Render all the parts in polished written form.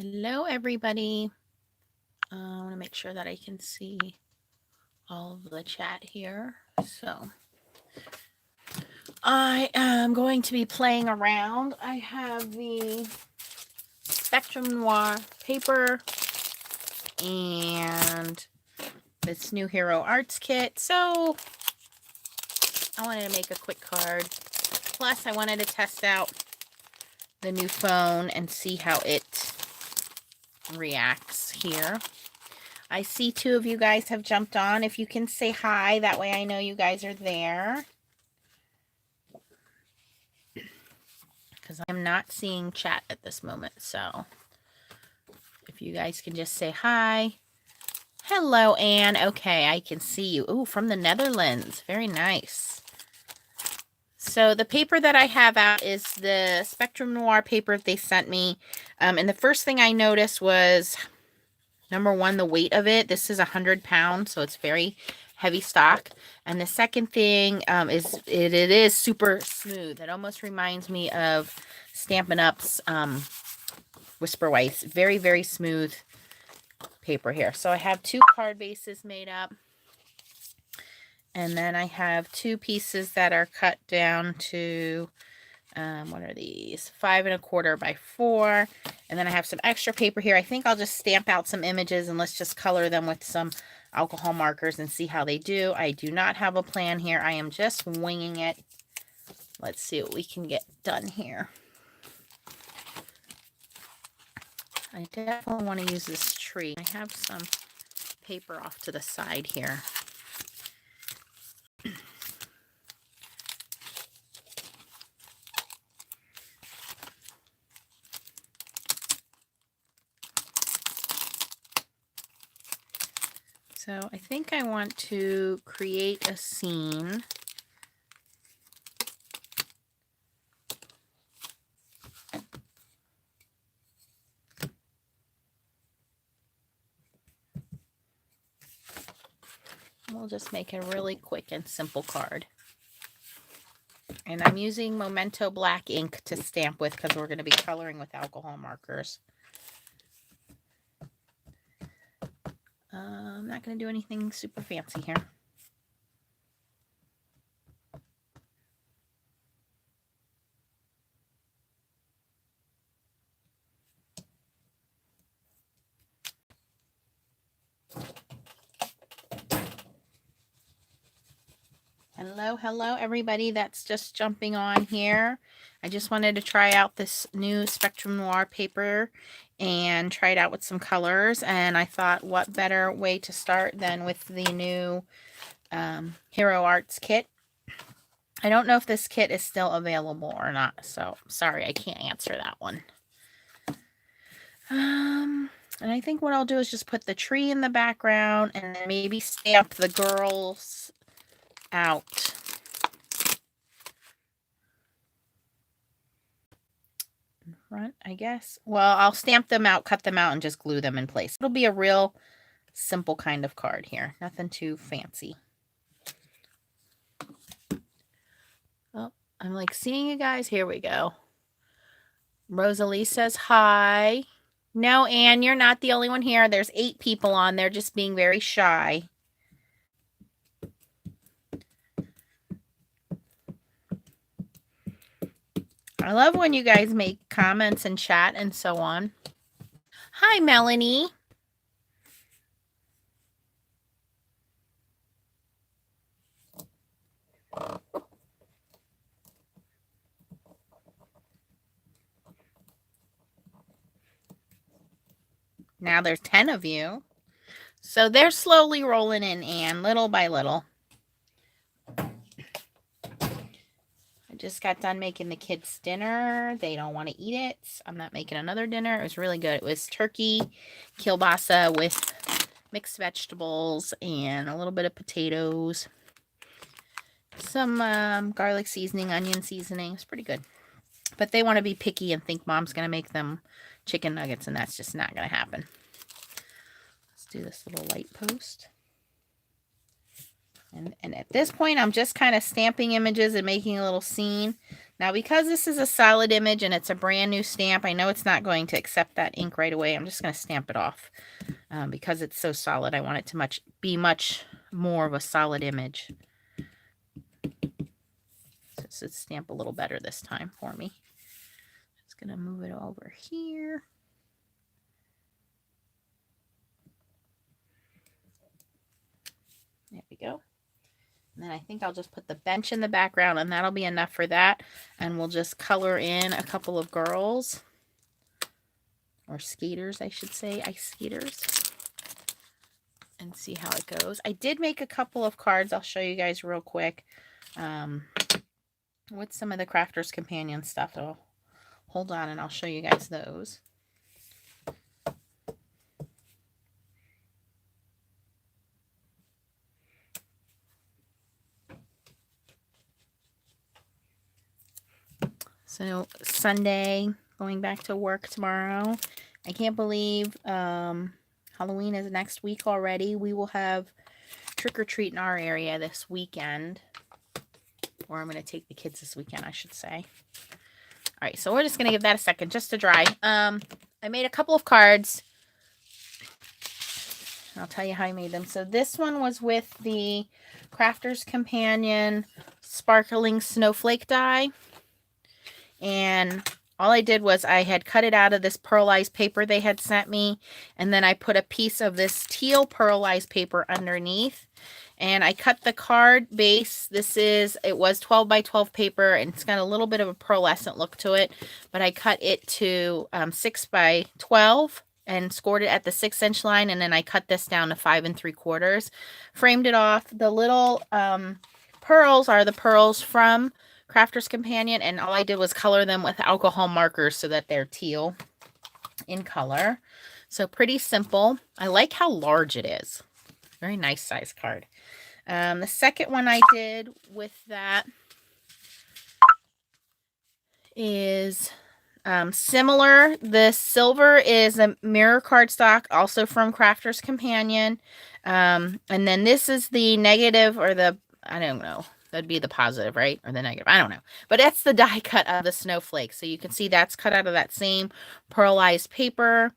Hello, everybody. I want to make sure that I can see all of the chat here. So I am going to be playing around. I have the Spectrum Noir paper and this new Hero Arts kit. So I wanted to make a quick card. Plus, I wanted to test out the new phone and see how it reacts here. I see two of you guys have jumped on. If you can say hi, that way I know you guys are there. Because I'm not seeing chat at this moment. So if you guys can just say hi. Hello, Anne. Okay, I can see you. Ooh, from the Netherlands. Very nice. So the paper that I have out is the Spectrum Noir paper they sent me. And the first thing I noticed was, number one, the weight of it. This is 100 pounds, so it's very heavy stock. And the second thing is it is super smooth. It almost reminds me of Stampin' Up's Whisper Whites. Very, very smooth paper here. So I have two card bases made up. And then I have two pieces that are cut down to, what are these? 5 1/4 by 4. And then I have some extra paper here. I think I'll just stamp out some images and let's just color them with some alcohol markers and see how they do. I do not have a plan here. I am just winging it. Let's see what we can get done here. I definitely want to use this tree. I have some paper off to the side here. So I think I want to create a scene. We'll just make a really quick and simple card. And I'm using Memento black ink to stamp with because we're going to be coloring with alcohol markers. I'm not going to do anything super fancy here. Hello, everybody that's just jumping on here. I just wanted to try out this new Spectrum Noir paper and try it out with some colors. And I thought, what better way to start than with the new Hero Arts kit. I don't know if this kit is still available or not, so sorry, I can't answer that one. And I think what I'll do is just put the tree in the background and then maybe stamp the girls out. In front, I guess. Well, I'll stamp them out, cut them out, and just glue them in place. It'll be a real simple kind of card here. Nothing too fancy. Oh, I'm like seeing you guys. Here we go. Rosalie says hi. No, Anne, you're not the only one here. There's 8 people on. They're just being very shy. I love when you guys make comments and chat and so on. Hi, Melanie. Now there's 10 of you. So they're slowly rolling in, Anne, little by little. I just got done making the kids dinner. They don't want to eat it. I'm not making another dinner. It was really good. It was turkey kielbasa with mixed vegetables and a little bit of potatoes. Some garlic seasoning, onion seasoning. It's pretty good. But they want to be picky and think mom's going to make them chicken nuggets, and that's just not going to happen. Let's do this little light post. And at this point, I'm just kind of stamping images and making a little scene. Now, because this is a solid image and it's a brand new stamp, I know it's not going to accept that ink right away. I'm just going to stamp it off. Because it's so solid, I want it to be much more of a solid image. So this would stamp a little better this time for me. Just going to move it over here. There we go. And then I think I'll just put the bench in the background, and that'll be enough for that. And we'll just color in a couple of girls. Or skaters, I should say. Ice skaters. And see how it goes. I did make a couple of cards. I'll show you guys real quick. With some of the Crafter's Companion stuff. I'll hold on and I'll show you guys those. So Sunday, going back to work tomorrow. I can't believe Halloween is next week already. We will have trick or treat in our area this weekend. Or I'm going to take the kids this weekend, I should say. All right, so we're just going to give that a second just to dry. I made a couple of cards. I'll tell you how I made them. So this one was with the Crafter's Companion Sparkling Snowflake die. And all I did was I had cut it out of this pearlized paper they had sent me. And then I put a piece of this teal pearlized paper underneath. And I cut the card base. It was 12 by 12 paper. And it's got a little bit of a pearlescent look to it. But I cut it to 6 by 12. And scored it at the 6-inch line. And then I cut this down to 5 3/4. Framed it off. The little pearls are the pearls from Crafter's Companion, and all I did was color them with alcohol markers so that they're teal in color. So pretty simple. I like how large it is. Very nice size card. The second one I did with that is similar. The silver is a mirror cardstock, also from Crafter's Companion. And then this is the negative, or the, I don't know. That'd be the positive, right? Or the negative. I don't know. But that's the die cut of the snowflake. So you can see that's cut out of that same pearlized paper.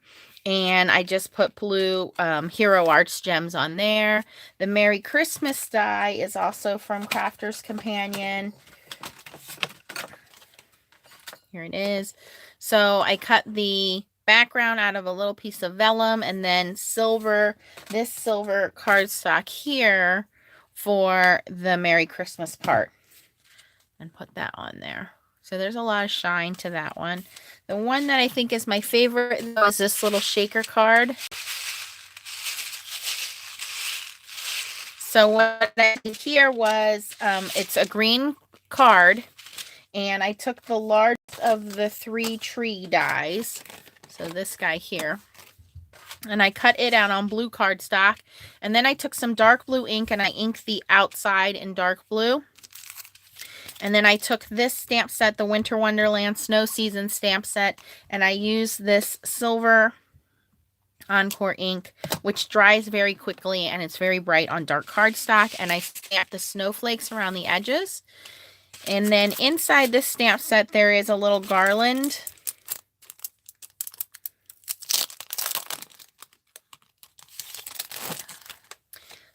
And I just put blue Hero Arts gems on there. The Merry Christmas die is also from Crafter's Companion. Here it is. So I cut the background out of a little piece of vellum. And then this silver cardstock here for the Merry Christmas part, and put that on there. So there's a lot of shine to that one. The one that I think is my favorite though is this little shaker card. So what I did here was, it's a green card, and I took the largest of the 3 tree dies. So this guy here. And I cut it out on blue cardstock. And then I took some dark blue ink and I inked the outside in dark blue. And then I took this stamp set, the Winter Wonderland Snow Season stamp set, and I used this silver Encore ink, which dries very quickly and it's very bright on dark cardstock. And I stamped the snowflakes around the edges. And then inside this stamp set, there is a little garland.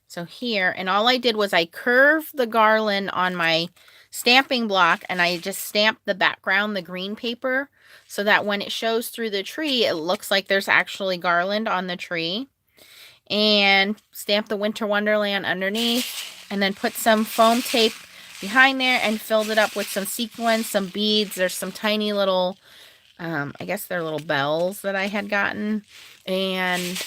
So here, and all I did was I curved the garland on my stamping block, and I just stamped the background, the green paper, so that when it shows through the tree, it looks like there's actually garland on the tree. And stamp the Winter Wonderland underneath, and then put some foam tape behind there and filled it up with some sequins, some beads. There's some tiny little, I guess they're little bells that I had gotten. And,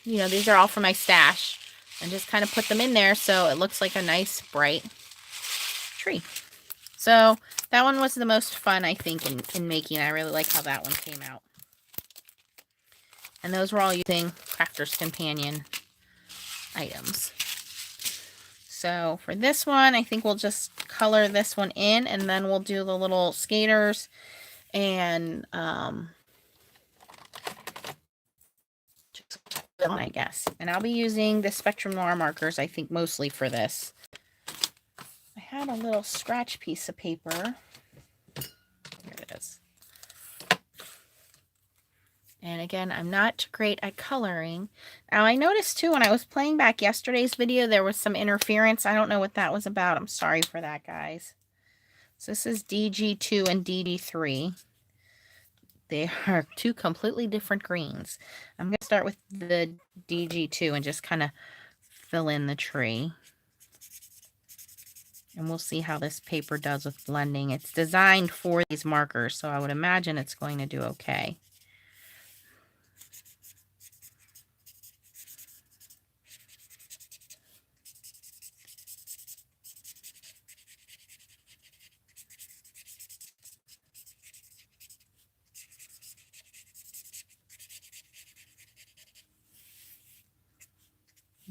you know, these are all from my stash. And just kind of put them in there so it looks like a nice bright tree. So that one was the most fun, I think, in making. I really like how that one came out. And those were all using Crafter's Companion items. So for this one, I think we'll just color this one in, and then we'll do the little skaters and I guess. And I'll be using the Spectrum Noir markers, I think, mostly for this. I had a little scratch piece of paper. And again, I'm not great at coloring. Now, I noticed too, when I was playing back yesterday's video, there was some interference. I don't know what that was about. I'm sorry for that, guys. So this is DG2 and DG3. They are two completely different greens. I'm going to start with the DG2 and just kind of fill in the tree. And we'll see how this paper does with blending. It's designed for these markers, so I would imagine it's going to do okay.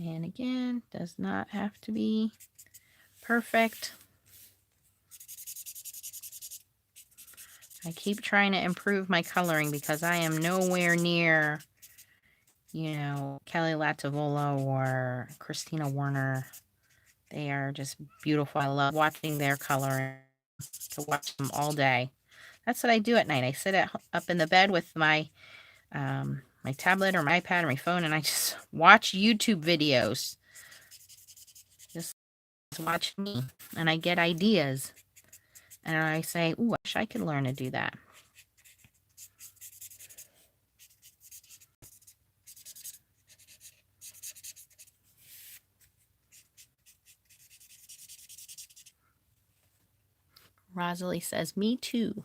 And again, does not have to be perfect. I keep trying to improve my coloring because I am nowhere near, you know, Kelly Latavola or Christina Warner. They are just beautiful. I love watching their coloring. To watch them all day. That's what I do at night. I sit up in the bed with my my tablet or my iPad or my phone, and I just watch YouTube videos. Just watch me, and I get ideas. And I say, ooh, I wish I could learn to do that. Rosalie says, me too.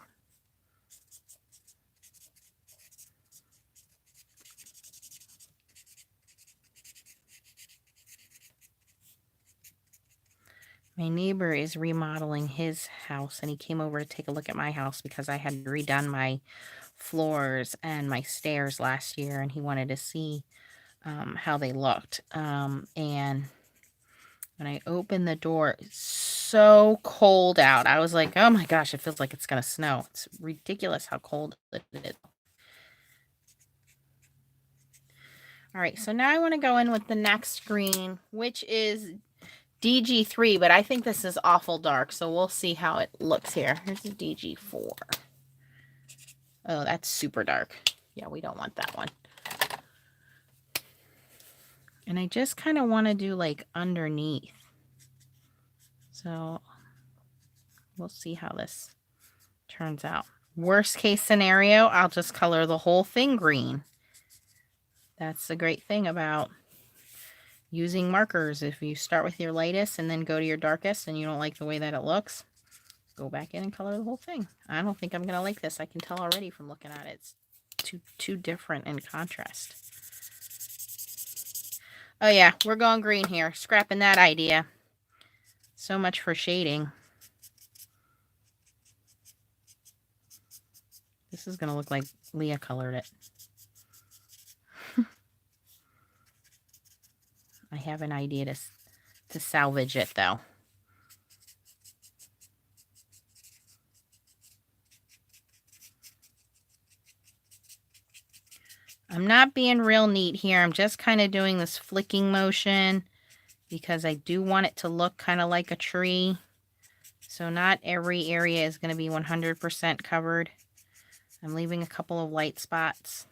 My neighbor is remodeling his house, and he came over to take a look at my house because I had redone my floors and my stairs last year, and he wanted to see how they looked. And when I opened the door, it's so cold out. I was like, oh my gosh, it feels like it's going to snow. It's ridiculous how cold it is. All right, so now I want to go in with the next green, which is DG3, but I think this is awful dark, so we'll see how it looks here. Here's the DG4. Oh, that's super dark. Yeah, we don't want that one. And I just kind of want to do like underneath. So we'll see how this turns out. Worst case scenario, I'll just color the whole thing green. That's the great thing about using markers. If you start with your lightest and then go to your darkest and you don't like the way that it looks, go back in and color the whole thing. I don't think I'm going to like this. I can tell already from looking at it. It's too different in contrast. Oh yeah, we're going green here. Scrapping that idea. So much for shading. This is going to look like Leah colored it. I have an idea to salvage it though. I'm not being real neat here. I'm just kind of doing this flicking motion because I do want it to look kind of like a tree. So not every area is going to be 100% covered. I'm leaving a couple of light spots.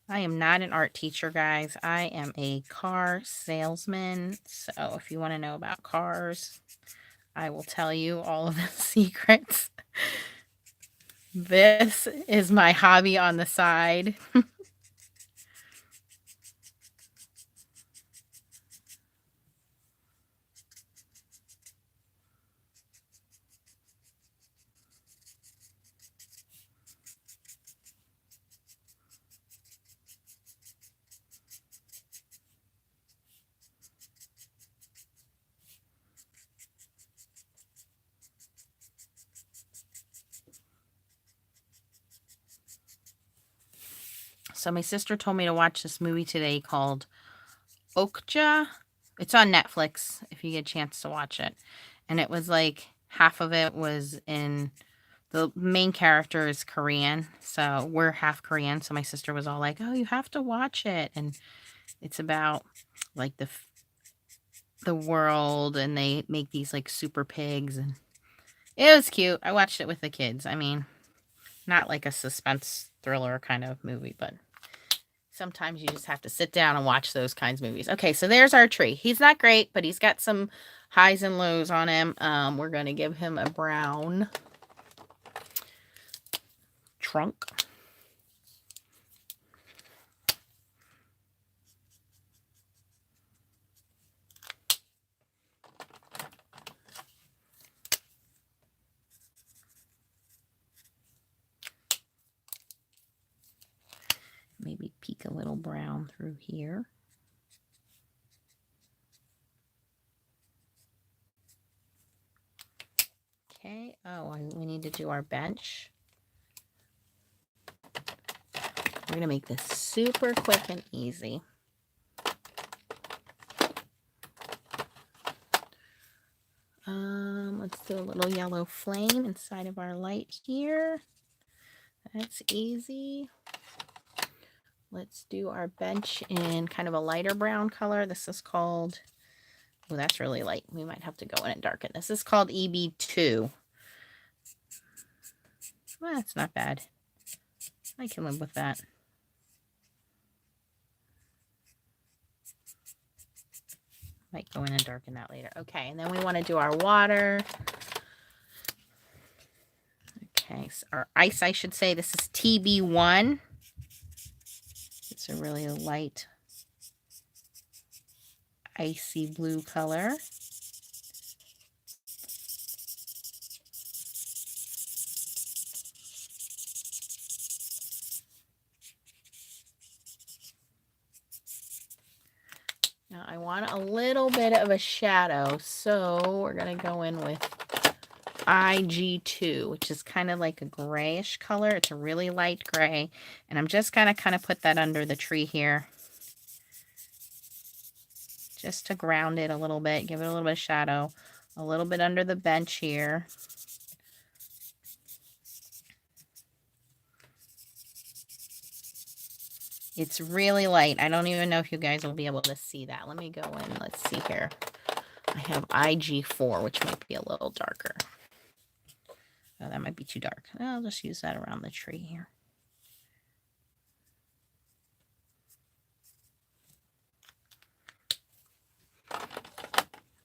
I am not an art teacher, guys. I am a car salesman. So if you want to know about cars, I will tell you all of the secrets. This is my hobby on the side. So my sister told me to watch this movie today called Okja. It's on Netflix if you get a chance to watch it. And it was like half of it was in, the main character is Korean. So we're half Korean. So my sister was all like, oh, you have to watch it. And it's about like the world, and they make these like super pigs, and it was cute. I watched it with the kids. I mean, Not like a suspense thriller kind of movie, but sometimes you just have to sit down and watch those kinds of movies. Okay, so there's our tree. He's not great, but he's got some highs and lows on him. We're going to give him a brown trunk. Maybe peek a little brown through here. Okay, oh, we need to do our bench. We're going to make this super quick and easy. Let's do a little yellow flame inside of our light here. That's easy. Let's do our bench in kind of a lighter brown color. This is called, oh, that's really light. We might have to go in and darken. This is called EB2. Well, that's not bad. I can live with that. Might go in and darken that later. Okay, and then we want to do our water. Okay, so our ice, I should say. This is TB1. It's a really light, icy blue color. Now I want a little bit of a shadow, so we're going to go in with IG2, which is kind of like a grayish color. It's a really light gray, and I'm just going to kind of put that under the tree here, just to ground it a little bit, give it a little bit of shadow, a little bit under the bench here. It's really light. I don't even know if you guys will be able to see that. Let me go in. Let's see here. I have IG4, which might be a little darker. Oh, that might be too dark. I'll just use that around the tree here.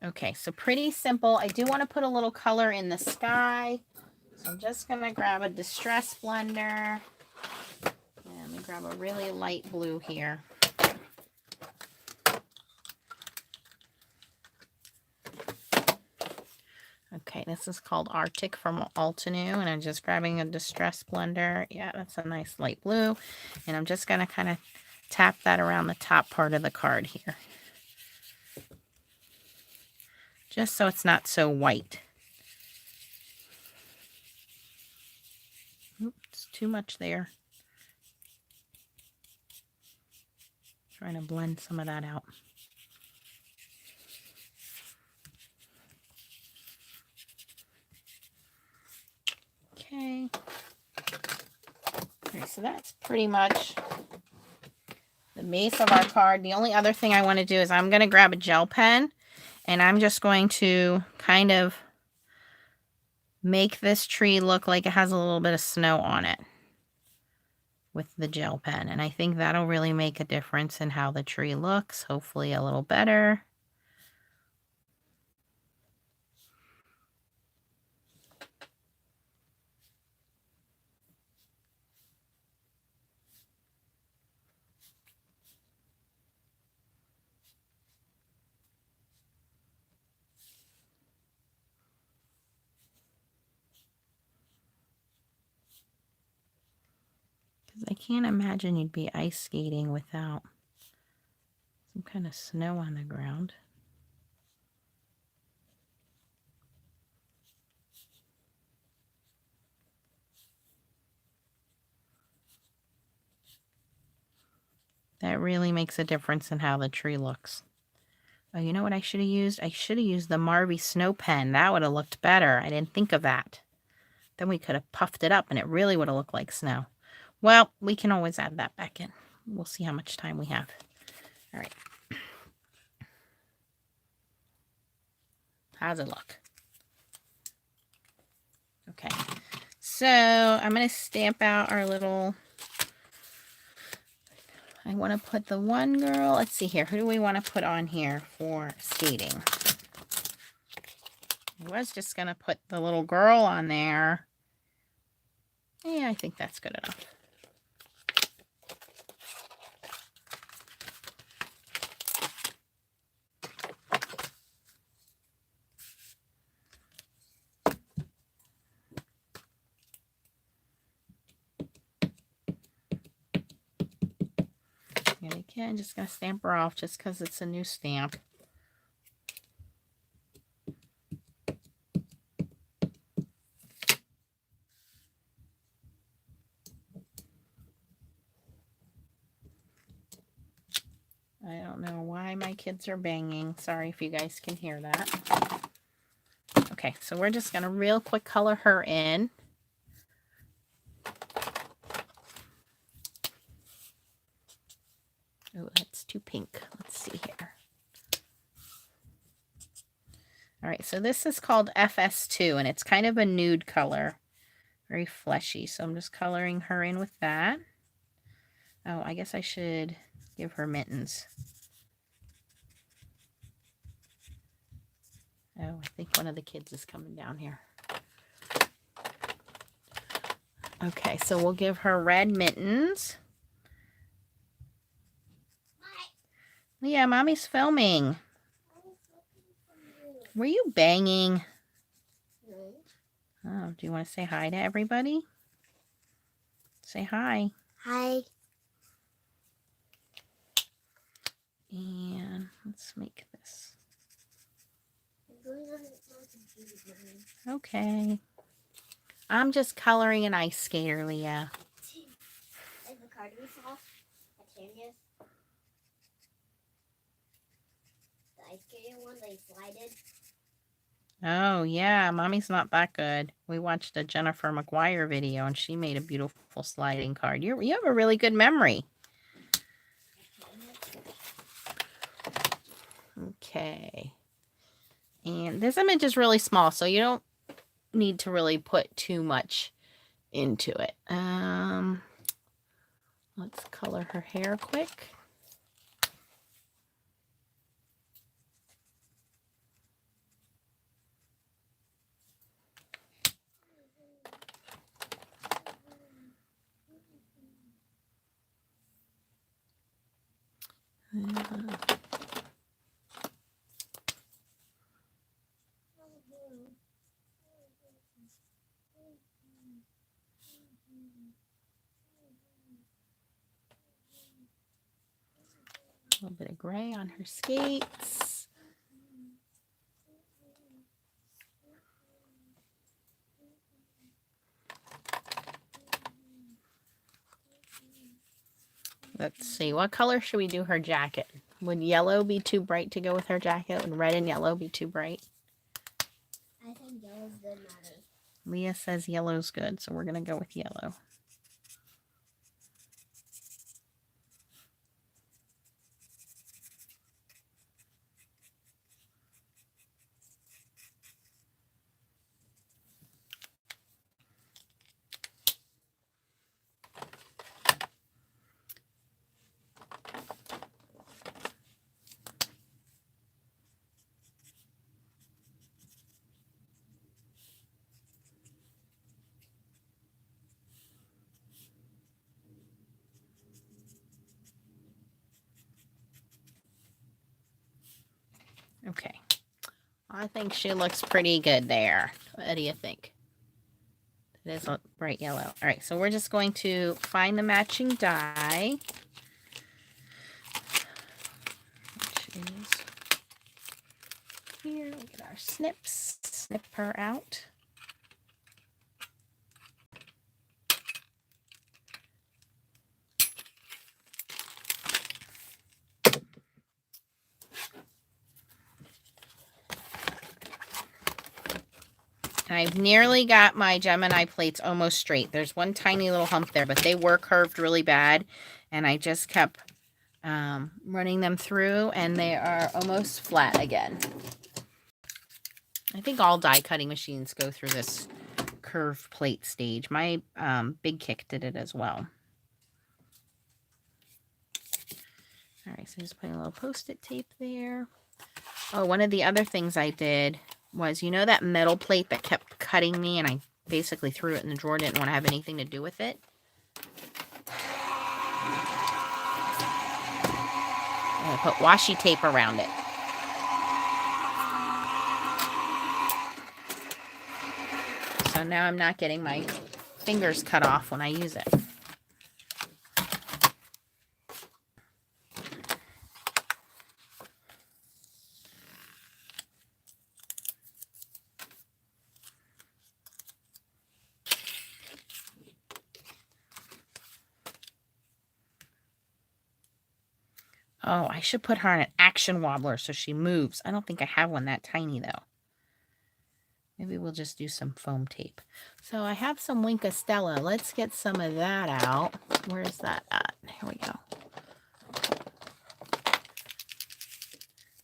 Okay, so pretty simple. I do want to put a little color in the sky. So I'm just going to grab a distress blender. Let me grab a really light blue here. Okay, this is called Arctic from Altenew, and I'm just grabbing a distress blender. Yeah, that's a nice light blue. And I'm just going to kind of tap that around the top part of the card here. Just so it's not so white. Oops, too much there. Trying to blend some of that out. Okay. Okay, so that's pretty much the base of our card. The only other thing I want to do is I'm going to grab a gel pen, and I'm just going to kind of make this tree look like it has a little bit of snow on it with the gel pen. And I think that'll really make a difference in how the tree looks. Hopefully a little better. I can't imagine you'd be ice skating without some kind of snow on the ground. That really makes a difference in how the tree looks. Oh, you know what I should have used? I should have used the Marby Snow Pen. That would have looked better. I didn't think of that. Then we could have puffed it up and it really would have looked like snow. Well, we can always add that back in. We'll see how much time we have. All right. How's it look? Okay. So I'm going to stamp out our little, I want to put the one girl, let's see here, who do we want to put on here for skating? I was just going to put the little girl on there. Yeah, I think that's good enough. And again, just going to stamp her off just because it's a new stamp. I don't know why my kids are banging. Sorry if you guys can hear that. Okay, so we're just going to real quick color her in. Oh, that's too pink. Let's see here. All right, so this is called FS2, and it's kind of a nude color. Very fleshy, so I'm just coloring her in with that. Oh, I guess I should give her mittens. Oh, I think one of the kids is coming down here. Okay, so we'll give her red mittens. Yeah, Mommy's filming. Were you banging? Oh, do you want to say hi to everybody? Say hi. Hi. And let's make this. Okay. I'm just coloring an ice skater, Leah. Is the card we saw at Tanya's? The ice skating one they slided? Oh, yeah. Mommy's not that good. We watched a Jennifer McGuire video, and she made a beautiful sliding card. You have a really good memory. Okay. And this image is really small, so you don't need to really put too much into it. Let's color her hair quick. A little bit of gray on her skates. Let's see, what color should we do her jacket? Would yellow be too bright to go with her jacket? Would red and yellow be too bright? I think yellow's good, Mommy. Leah says yellow's good, so we're going to go with yellow. Okay. I think she looks pretty good there. What do you think? It is a bright yellow. All right, so we're just going to find the matching die. Which is here. We get our snips. Snip her out. I've nearly got my Gemini plates almost straight. There's one tiny little hump there, but they were curved really bad. And I just kept running them through, and they are almost flat again. I think all die cutting machines go through this curved plate stage. My Big Kick did it as well. All right, so just putting a little Post-it tape there. Oh, one of the other things I did was, you know that metal plate that kept cutting me and I basically threw it in the drawer, didn't want to have anything to do with it? I'm going to put washi tape around it. So now I'm not getting my fingers cut off when I use it. Oh, I should put her on an action wobbler so she moves. I don't think I have one that tiny, though. Maybe we'll just do some foam tape. So I have some Winka Stella. Let's get some of that out. Where's that at? Here we go.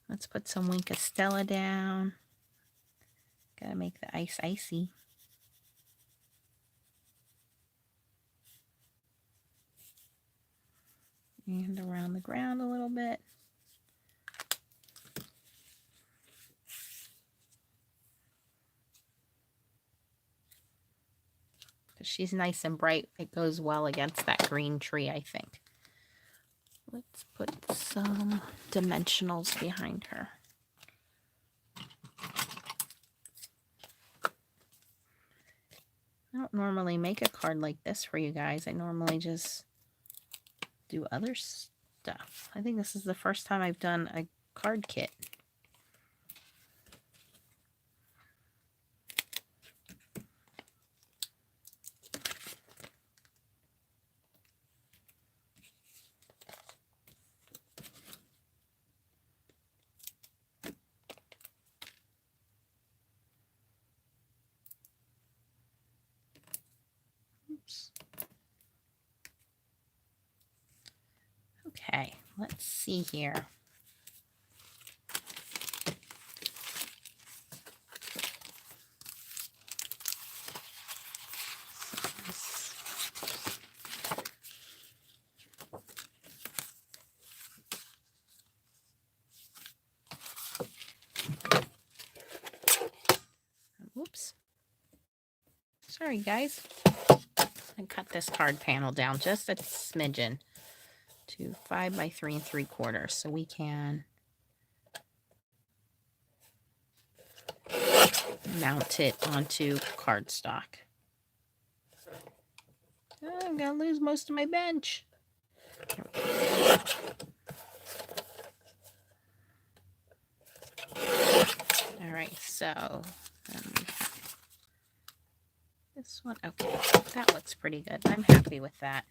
Let's put some Winka Stella down. Gotta make the ice icy. And around the ground a little bit. Because she's nice and bright. It goes well against that green tree, I think. Let's put some dimensionals behind her. I don't normally make a card like this for you guys. I normally just do other stuff. I think this is the first time I've done a card kit. Oops. Okay, let's see here. Whoops. Sorry, guys. I cut this card panel down just a smidgen to 5 by 3 3/4 so we can mount it onto cardstock. Oh, I'm gonna lose most of my bench. All right, so we have this one. Okay, that looks pretty good. I'm happy with that.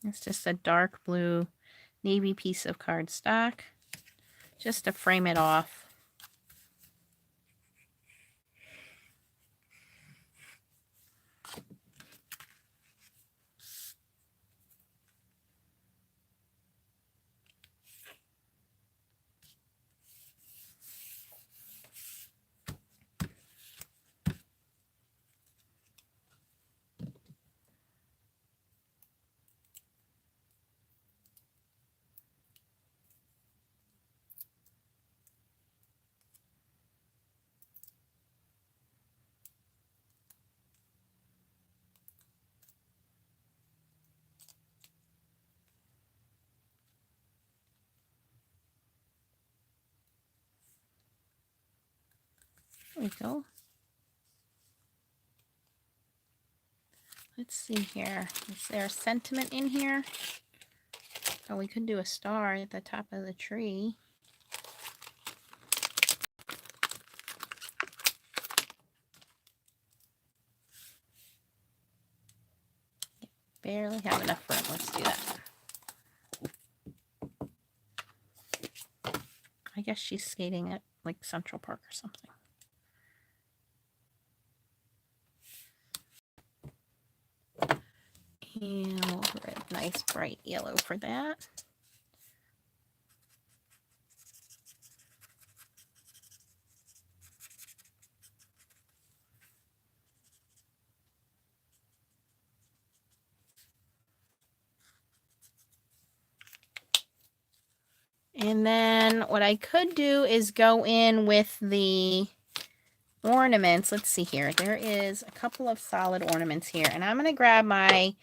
It's just a dark blue navy piece of cardstock just to frame it off. There we go. Let's see here. Is there a sentiment in here? Oh, we could do a star at the top of the tree. Barely have enough room. Let's do that. I guess she's skating at like Central Park or something. And we'll put a nice bright yellow for that. And then what I could do is go in with the ornaments. Let's see here. There is a couple of solid ornaments here. And I'm going to grab my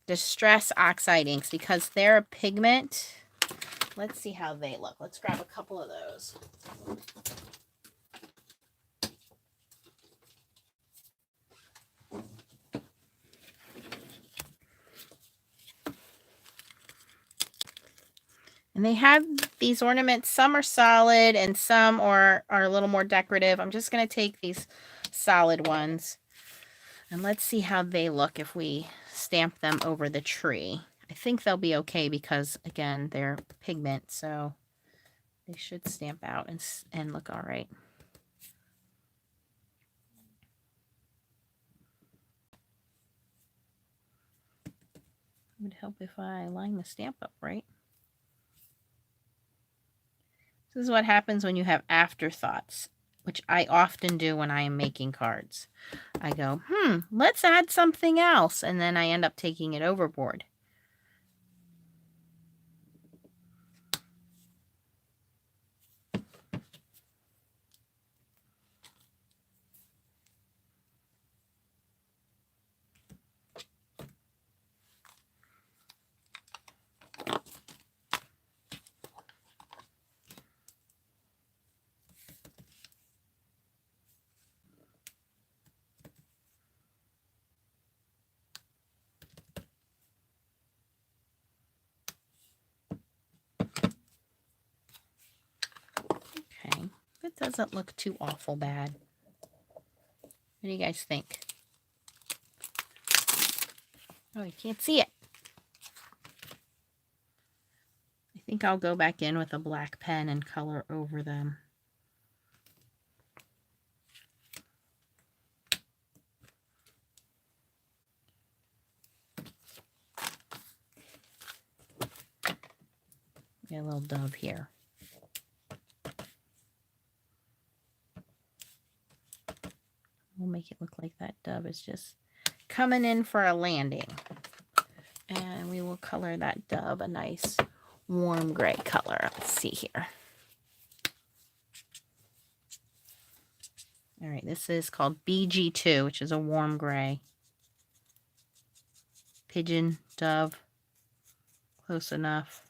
Distress Oxide inks because they're a pigment. Let's see how they look. Let's grab a couple of those. And they have these ornaments. Some are solid and some are a little more decorative. I'm just going to take these solid ones. And let's see how they look if we stamp them over the tree. I think they'll be okay because, again, they're pigment. So they should stamp out and look all right. It would help if I line the stamp up right. This is what happens when you have afterthoughts, which I often do when I am making cards. I go, let's add something else. And then I end up taking it overboard. Okay, it doesn't look too awful bad. What do you guys think? Oh, you can't see it. I think I'll go back in with a black pen and color over them. Get a little dove here. We'll make it look like that dove is just coming in for a landing. And we will color that dove a nice warm gray color. Let's see here. All right, this is called BG2, which is a warm gray. Pigeon, dove, close enough.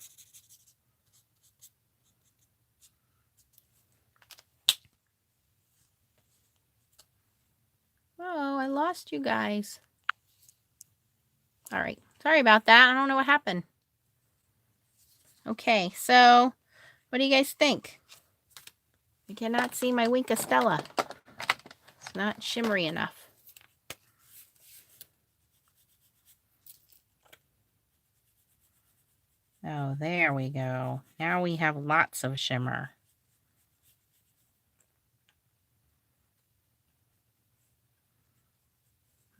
Oh, I lost you guys. All right, sorry about that. I don't know what happened. Okay, so what do you guys think? I cannot see my Winka Stella. It's not shimmery enough. Oh, there we go. Now we have lots of shimmer.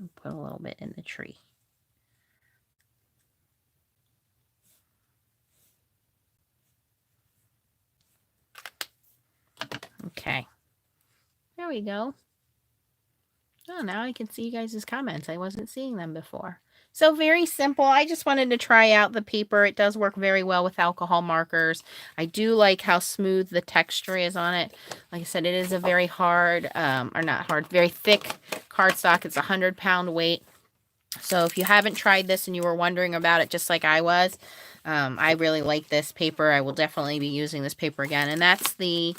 I'll put a little bit in the tree. Okay. There we go. Oh, now I can see you guys' comments. I wasn't seeing them before. So very simple. I just wanted to try out the paper. It does work very well with alcohol markers. I do like how smooth the texture is on it. Like I said, it is a very hard, or not hard, very thick cardstock. It's a 100-pound weight. So if you haven't tried this and you were wondering about it just like I was, I really like this paper. I will definitely be using this paper again. And that's the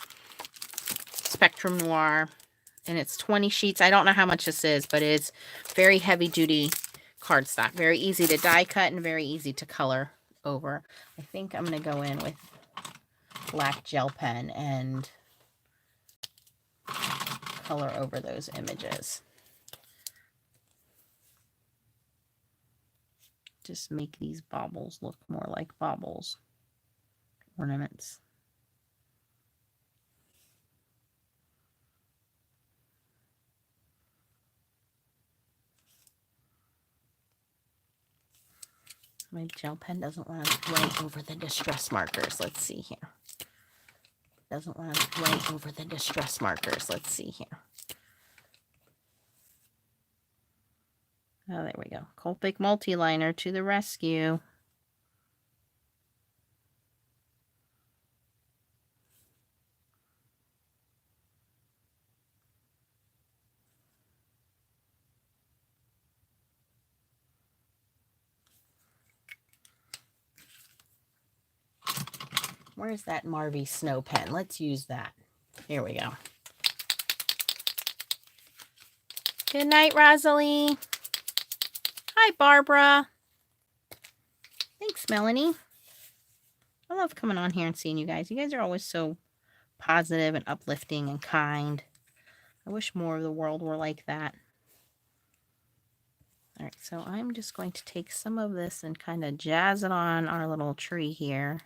Spectrum Noir. And it's 20 sheets. I don't know how much this is, but it's very heavy duty cardstock. Very easy to die cut and very easy to color over. I think I'm going to go in with black gel pen and color over those images. Just make these baubles look more like baubles. Ornaments. My gel pen doesn't want to write over the distress markers. Let's see here. Doesn't want to write over the distress markers. Let's see here. Oh, there we go. Copic multi-liner to the rescue. Where's that Marvy Snow pen? Let's use that. Here we go. Good night, Rosalie. Hi, Barbara. Thanks, Melanie. I love coming on here and seeing you guys. You guys are always so positive and uplifting and kind. I wish more of the world were like that. All right, so I'm just going to take some of this and kind of jazz it on our little tree here.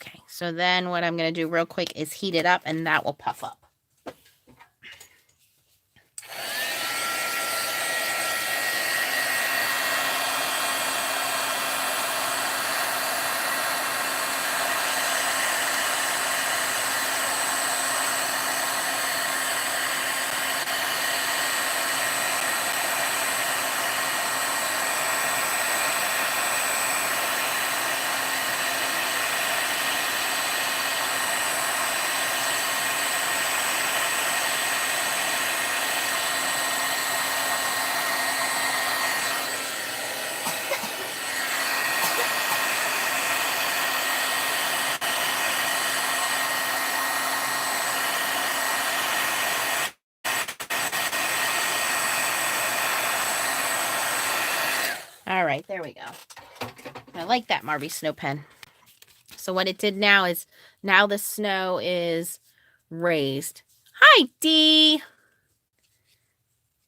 Okay, so then what I'm going to do real quick is heat it up and that will puff up. All right, there we go. I like that Marvy Snow pen. So what it did now is, now the snow is raised. Hi, Dee.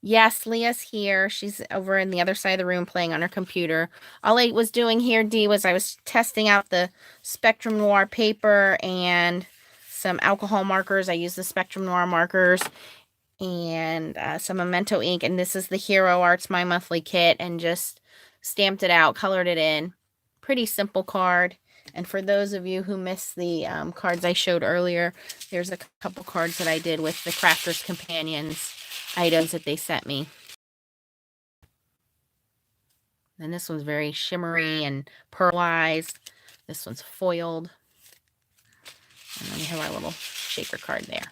Yes, Leah's here. She's over in the other side of the room playing on her computer. All I was doing here, Dee, was I was testing out the Spectrum Noir paper and some alcohol markers. I used the Spectrum Noir markers and some Memento ink. And this is the Hero Arts My Monthly Kit, and just stamped it out, colored it in. Pretty simple card. And for those of you who missed the cards I showed earlier, there's a couple cards that I did with the Crafter's Companions items that they sent me. And this one's very shimmery and pearlized. This one's foiled. And then we have our little shaker card there.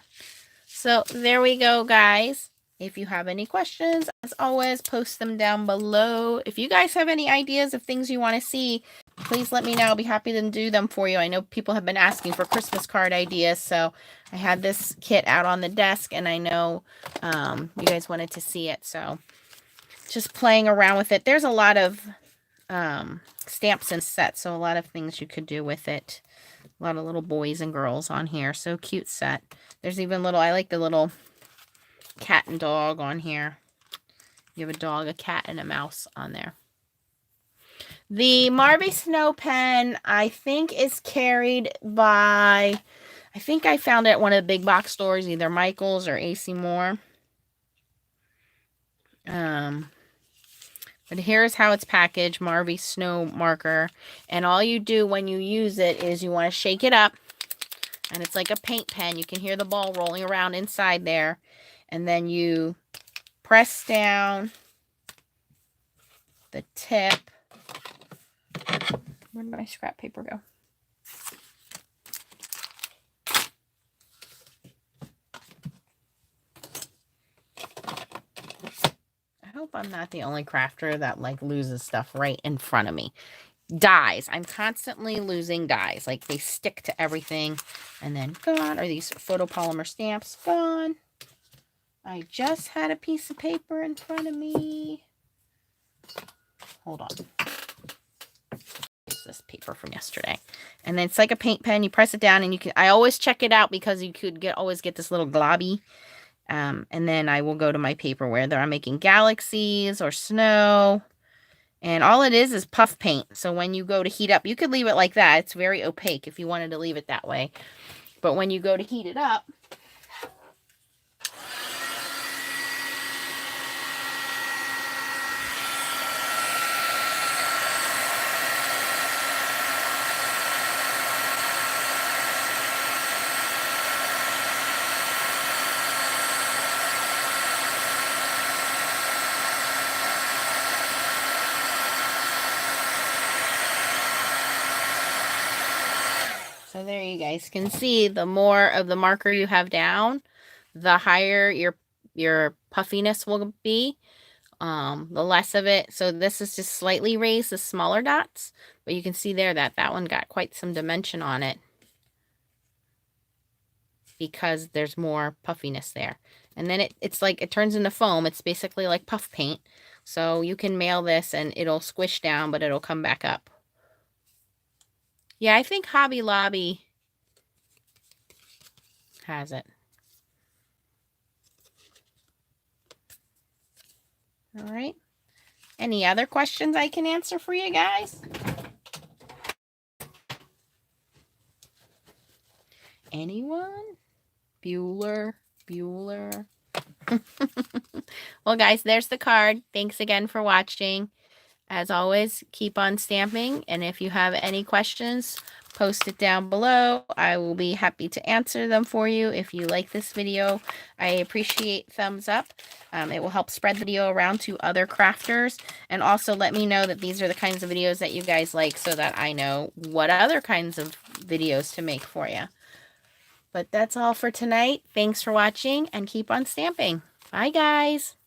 So there we go, guys. If you have any questions, as always, post them down below. If you guys have any ideas of things you want to see, please let me know. I'll be happy to do them for you. I know people have been asking for Christmas card ideas, so I had this kit out on the desk, and I know you guys wanted to see it, so just playing around with it. There's a lot of stamps and sets, so a lot of things you could do with it. A lot of little boys and girls on here. So cute set. There's even little, I like the little cat and dog on here. You have a dog, a cat, and a mouse on there. The Marvy Snow pen, I think, is carried by, I think I found it at one of the big box stores, either Michael's or AC Moore. But here's how it's packaged, Marvy Snow marker. And all you do when you use it is you want to shake it up. And it's like a paint pen. You can hear the ball rolling around inside there. And then you press down the tip. Where did my scrap paper go? I hope I'm not the only crafter that like loses stuff right in front of me. Dies. I'm constantly losing dies. Like they stick to everything and then gone. Or these photopolymer stamps gone. I just had a piece of paper in front of me. Hold on. this paper from yesterday. And then it's like a paint pen. You press it down and you can, I always check it out because you could always get this little globby. And then I will go to my paper whether I'm making galaxies or snow. And all it is puff paint. So when you go to heat up, you could leave it like that. It's very opaque if you wanted to leave it that way. But when you go to heat it up, so there you guys can see, the more of the marker you have down, the higher your puffiness will be, the less of it. So this is just slightly raised, the smaller dots, but you can see there that that one got quite some dimension on it because there's more puffiness there. And then it's like, it turns into foam. It's basically like puff paint. So you can mail this and it'll squish down, but it'll come back up. Yeah, I think Hobby Lobby has it. All right. Any other questions I can answer for you guys? Anyone? Bueller. Well, guys, there's the card. Thanks again for watching. As always, keep on stamping. And if you have any questions, post it down below. I will be happy to answer them for you. If you like this video, I appreciate thumbs up. It will help spread the video around to other crafters. And also let me know that these are the kinds of videos that you guys like so that I know what other kinds of videos to make for you. But that's all for tonight. Thanks for watching and keep on stamping. Bye, guys.